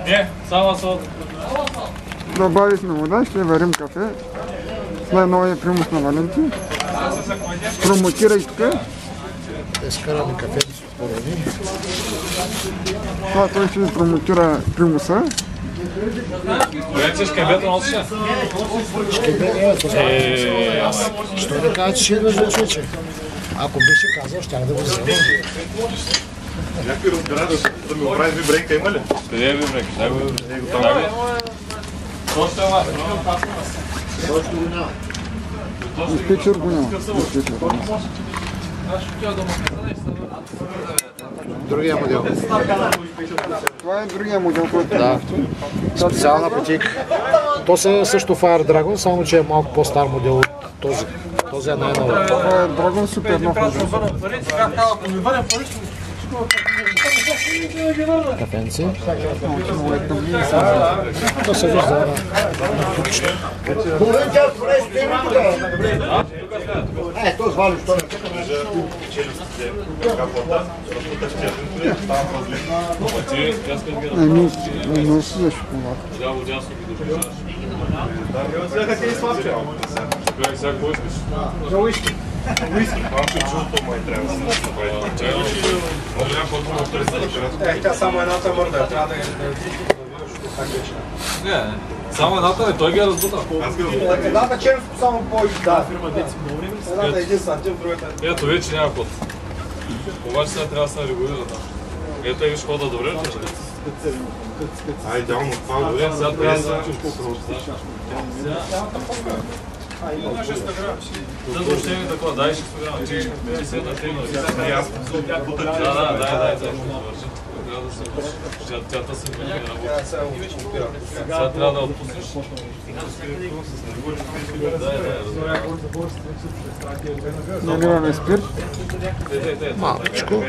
Не, само сода. Добавихме вода, ще варим кафе. След новия примус на Валенти. Промотирай тук. Изкараме кафе с порони. Това той ще промотира примуса. Вече шкебето носиш? Що да кажа, че ще идваш вече? Ако беше казал, щях да го взема. Някой разбира да ми оправи вибрейка, има ли? Къде е вибрейка? Дай го вибрейка. Точно е вас, Диспетчер го няма. Другия модел. Това е другия модел, който Да. Специална бутик. То се също Fire Dragon, само че е малко по-стар модел от този. Този е най-новия. Това е Dragon супер нов модел. Кафенци. То се вижда. To zvali što Не си за шоколад. Тя само едната мърда, трябва да Не, само едната не, той ги е разбутал. едната чернско само по-изда. Едната е 1 сантим, другата е... Ето вече няма ход. Обаче сега трябва да се регулира там. Ето и виж хода добре ли? А, идеално, това е Добре, сега трябва да се... Да въобще такова, дай 600 грама. 50 на тема. Да. Трябва да се върши. Тята се върши да работи. Сега трябва да отпуснеш. Наливаме спирт. Маличко.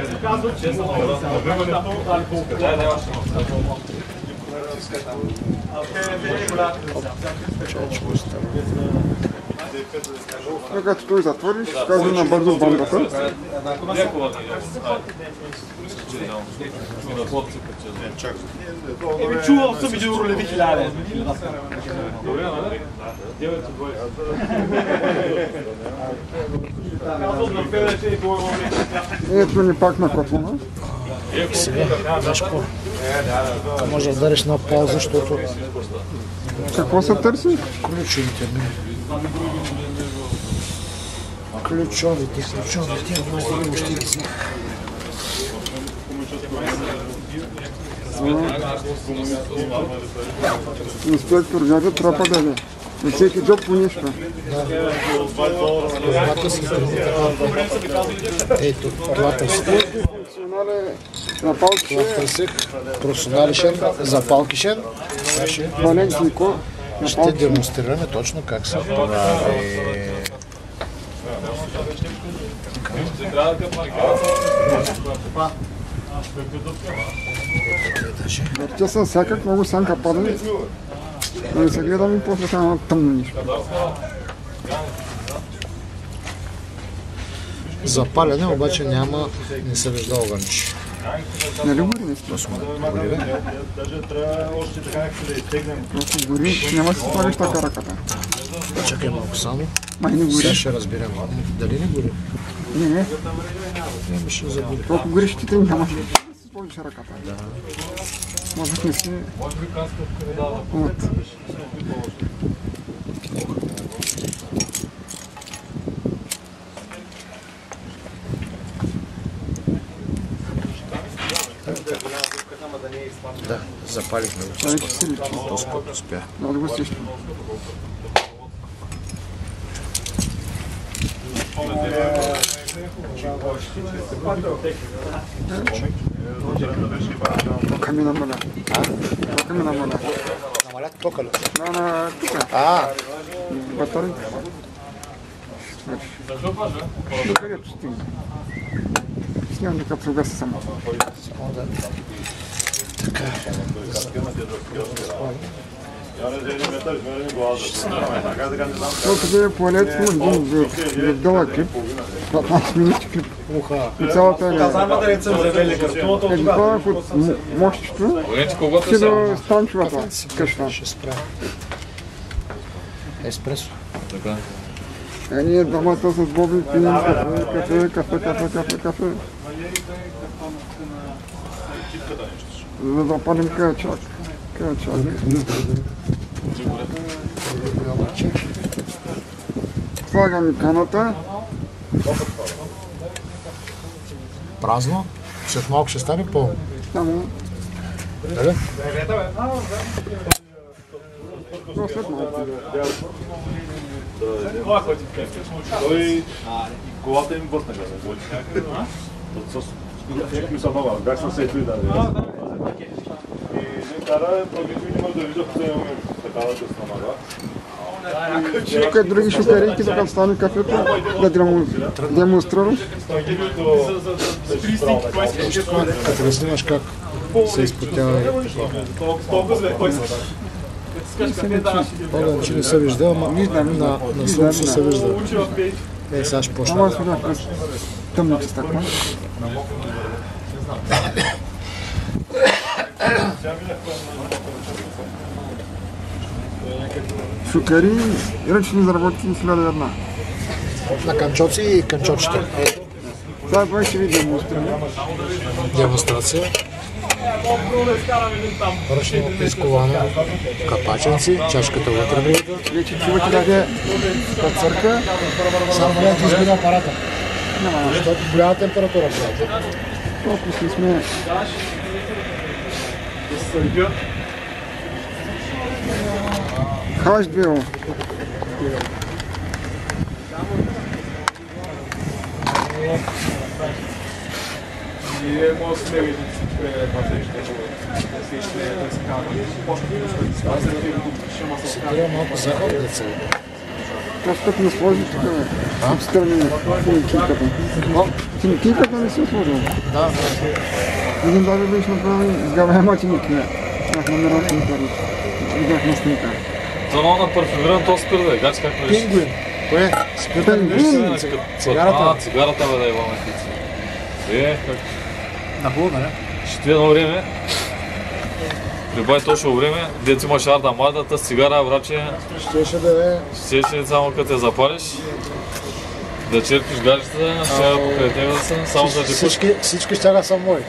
Когато той затвориш, казвам набързо бандата. Чувал съм един ролеви 1000. Ето ни пак на котлона. Сега, знаеш какво? Може да дариш на полза, защото Какво се търси? ключовите ми. Ключовите, много още ги си. Инспектор гадя трапа да е. На всеки джоб по нещо. Ето, това търсих. Това търсих. Професионалишен, запалкишен. Валенсико. Ще демонстрираме точно как се прави. Въртя се всякак, много сянка падне. Но не се гледам и после само тъмно нищо. Запалене обаче няма, не се вижда огънче. Нали гори не сте? Ако гори, няма да си слагаш така ръката. Чакай малко само. Май не Сега гори. ще разберем. Дали не гори? Не. Не, ще загори. Ако гориш, ти нямаш да си сложиш ръката. Може да не си... Вот. Да, запалихме го. Това вече си личи. По-скоро успя. Много да го сещам. Тока ми намаля. Тока ми намаля. Намалят тока ли? На тука. Батарейка. Докъдето стигне. Снимам така прогаса само. Секунда. Така. Тук е поелец за дълъг клип, 15 минути клип. И цялата е това от мощчето си до станчевата къща. Еспресо. Така. Ние двамата с Боби пием кафе. За да запалим каячак. Слагам каната. Празно. След малко ще стане пълно. Само. Дали? Но след малко. Той колата им бъсна газа. Ми са много, бях съм сетли да и не кара, пък има да вижда, че имаме такава късна мага. Тук други шукарейки да стане кафето, да демонстрираш. Като да снимаш как се изпотява. Пълно, че не се вижда, ама на слънце се вижда. Сега ще почна. Ама сега през тъмната стъкла. Шукари и ръчни заработки 1001. На канчоци и канчочите. Това ще ви демонстрирам. Демонстрация. Ръчно изкована капаченци, чашката вътре влизат. Вече чувате да е църка. Само гледате изгода апарата. Защото голяма температура правите. Толкова си сме. Хаш било. Си трябва малко захар да се... Просто като не сложи тук, отстрани финикийката. Финикийката не си сложил. Да. Един даже беше направил изгаваема финикия. Бях намерал финикарите. Видях на снимка. За много на парфюмиран то спир да е, гачи как правиш? Пингвин. Кое? Спирта ли беше? Цигарата. Цигарата бе да е вълна хица. Как? Нахубаво, не? Ще едно време, прибай точно време, дето имаш арда младата с цигара, враче, Щеше да е... щеше само като те запалиш, да черпиш гаджета, сега покрай тебе да са, само за да ти пуш. Всички щяха са мои.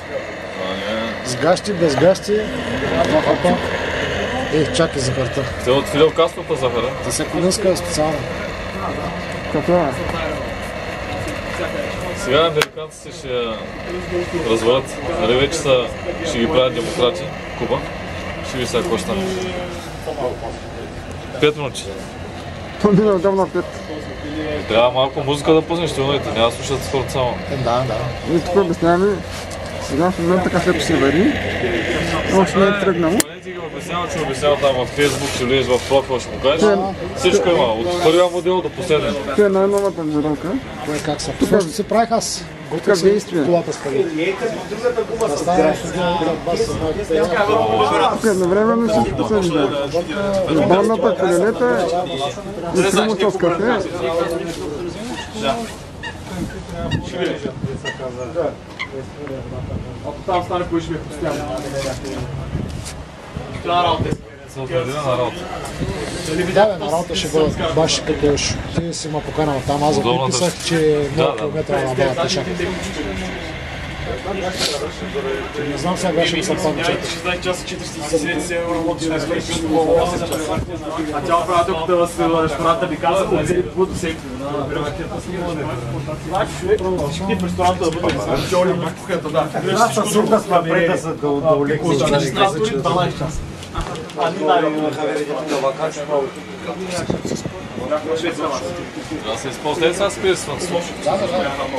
С гащи, без гащи. Чакай за карта. Те от Фидел Кастро захара. За всяко дънска е специално. Каква? Сега американците ще развалят, нали вече ще ги правят демократи, Куба. Ще ви сега какво стане. 5 минути. То мина отдавна 5. Трябва малко музика да пуснеш, ще вълните, няма да слушат хората само. Да. Ние тук обясняваме, сега в момента кафето се вари, още не е тръгнало. Не ти ги обяснява, че обяснява там във Фейсбук, ще влезеш в профил, ще му кажеш. Всичко има, от първия модел до последния. Това е най-новата моделка. Кое как са? Това ще се правих аз. Тук е действие. Колата с пари. Тук едновременно си посъжда. Балната, коленета и примуса с кафе. Там стане кой ще ми е постоянно. Да, на работа ще бъдат баш като ти си ма поканал там. Аз записах, че много километра на бъдат тъшак. Не знам сега беше ли съм падна 16 часа 477 евро работиш на свършиш по 8 часа. А тя оправителката в ресторanta ми каза, да взели по всеки. Значи човек, всички в ресторanta да бъдат разпочоли в кухнята, да. Аз със сигурност сме пред да са да улеки. Администратори 12 часа. А ни дай Да се използва, сега спираш с слуш. Да.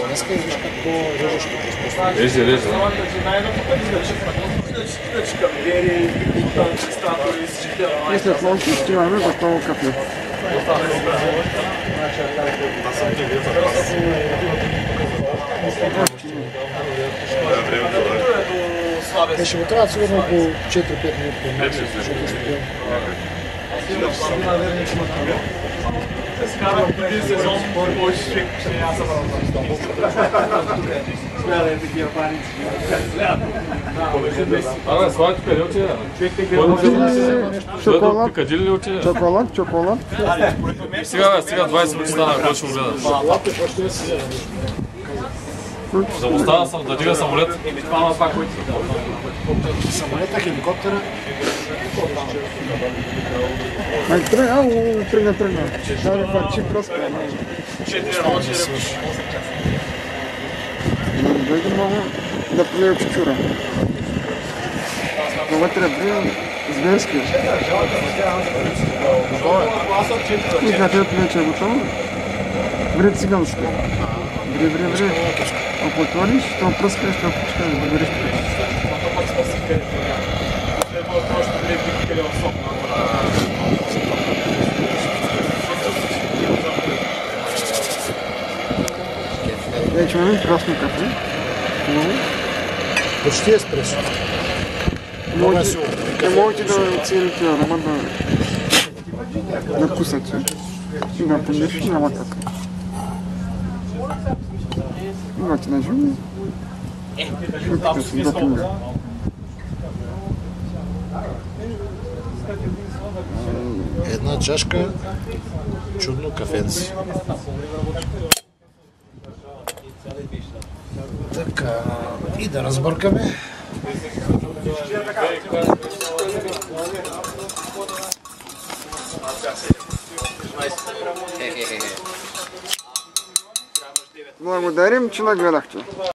Днеска виж какво режеш тук. Реже. И след малко ще имаме готово кафе. Ще го трябва сигурно около 4-5 минути. Скарам един сезон, повече човек ще аз съм гледай такива парици. Абе, сладки къде отиде? Шоколад, Пикадили ли отиде? чоколад. Сега 20 минути стана, кой ще го гледа? Да му стана да дига самолет. Самолета, хеликоптера. Ай, тръгна. Дай да чип разпрема. Дойде много да плея чучура. Но вътре бри зверски. И кафето вече е готово. Бри циганско. Бри. Ако отвориш, то пръскаш, то пускаш да береш вече имаме красно кафе. Почти еспресо. Можете да оцените аромат да кусате и да помешате няма как. Имате на жуми. Шутите си до пинга. Една чашка чудно кафенце. Така, и да разбъркаме. Благодарим, че нагледахте.